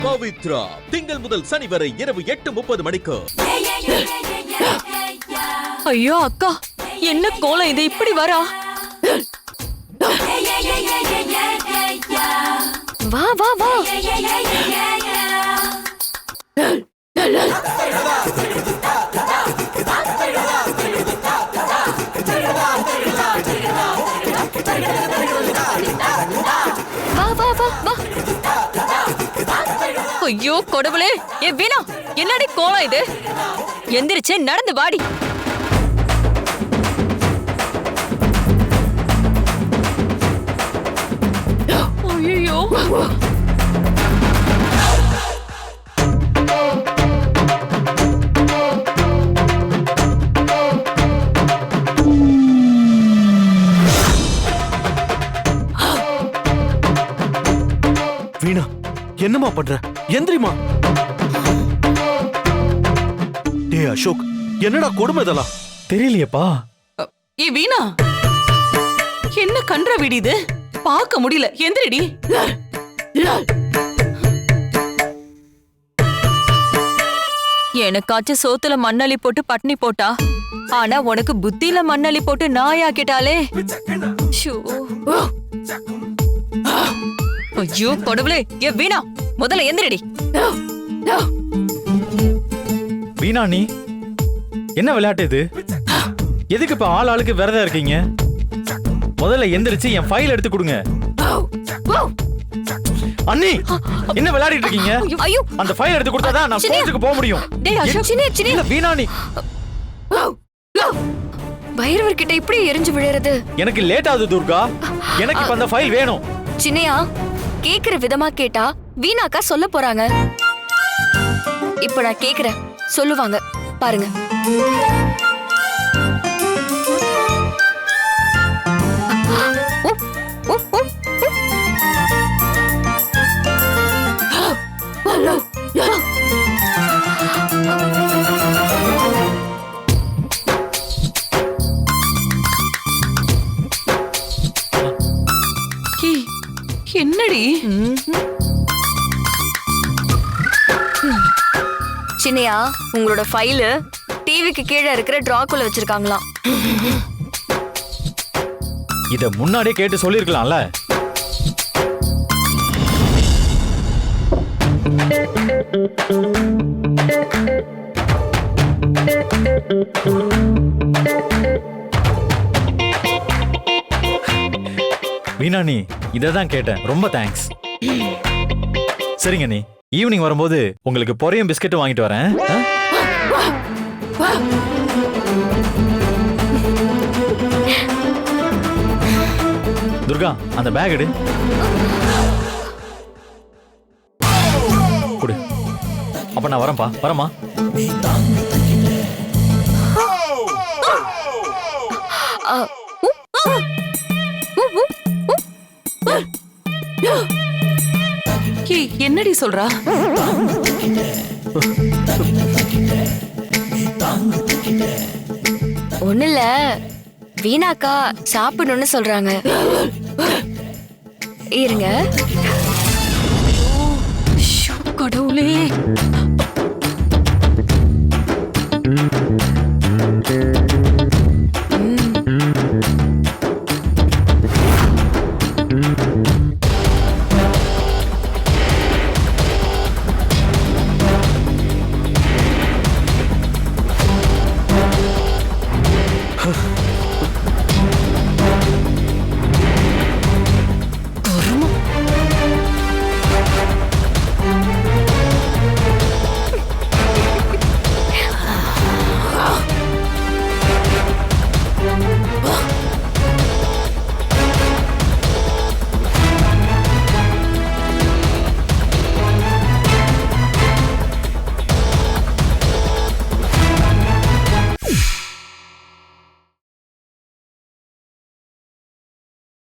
பவித்ரா திங்கள் முதல் சனி வரை இரவு 8:30 மணிக்கு. ஐயோ அக்கா, என்ன கோலம் இது இப்படி வரா? வா வா வா. வா வா வா வா. ஐயோ கடவுளே, ஏ வீணா, என்னடி கோலம் இது? எந்திரிச்சு நடந்து வாடி. ஐயோ வீணா, என்னமா பண்ற? எந்திரிமா. டேய் அசோக், என்னடா கொடுமை இதெல்லாம்? தெரியலையேப்பா. ஏ வீணா, என்ன கன்ற விடிது? பார்க்க முடியல, எந்திரடி. எனக்காச்சும் சோத்துல மண்ணள்ளி போட்டு பட்னி போட்டா, ஆனா உனக்கு புத்தியில மண்ணள்ளி போட்டு நாயாக்கிட்டாலே. ஐயோ கடவுளே, ஏ வீணா, முதல்ல எந்திரடி. வீணா, நீ என்ன விளையாட்டு இது? எதுக்கு இப்ப ஆள் ஆளுக்கு விரதம் இருக்கீங்க? முதல்ல எந்திரிச்சு என் ஃபைல் எடுத்து கொடுங்க. அண்ணி, என்ன விளையாடிட்டு இருக்கீங்க? ஐயோ, அந்த ஃபைல் எடுத்து கொடுத்தாதான் நான் கோர்ட்டுக்கு போக முடியும். டேய் அசோக், சின்ன வீணா, நீ பைரவர் கிட்ட இப்படி எரிஞ்சு விழறது. எனக்கு லேட் ஆகுது துர்கா. எனக்கு இப்ப அந்த ஃபைல் வேணும். சின்னையா, கேக்குற விதமா கேட்டா வீணாக்கா சொல்ல போறாங்க. இப்ப நான் கேக்குறேன், சொல்லுவாங்க பாருங்க. என்னடி சின்னையா, உங்களோட ஃபைலு டிவிக்கு கீழே இருக்கிற டிராக்குள்ள வச்சிருக்காங்களாம். இத முன்னாடியே கேட்டு சொல்லிருக்கலாம்ல. வீணா, நீ இததான் கேட்டேன். ரொம்ப தேங்க்ஸ். சரிங்க, நீ ஈவினிங் வரும்போது உங்களுக்கு பொரியும் பிஸ்கட் வாங்கிட்டு வரேன். துர்கா, அந்த பேக் எடு. கொடு. அப்ப நான் வரேன்ப்பா. வரமா? என்னடி சொல்றா? ஒண்ணு இல்ல, வீணாக்கா சாப்பிடணும்னு சொல்றாங்க. இருங்க. கடவுளே,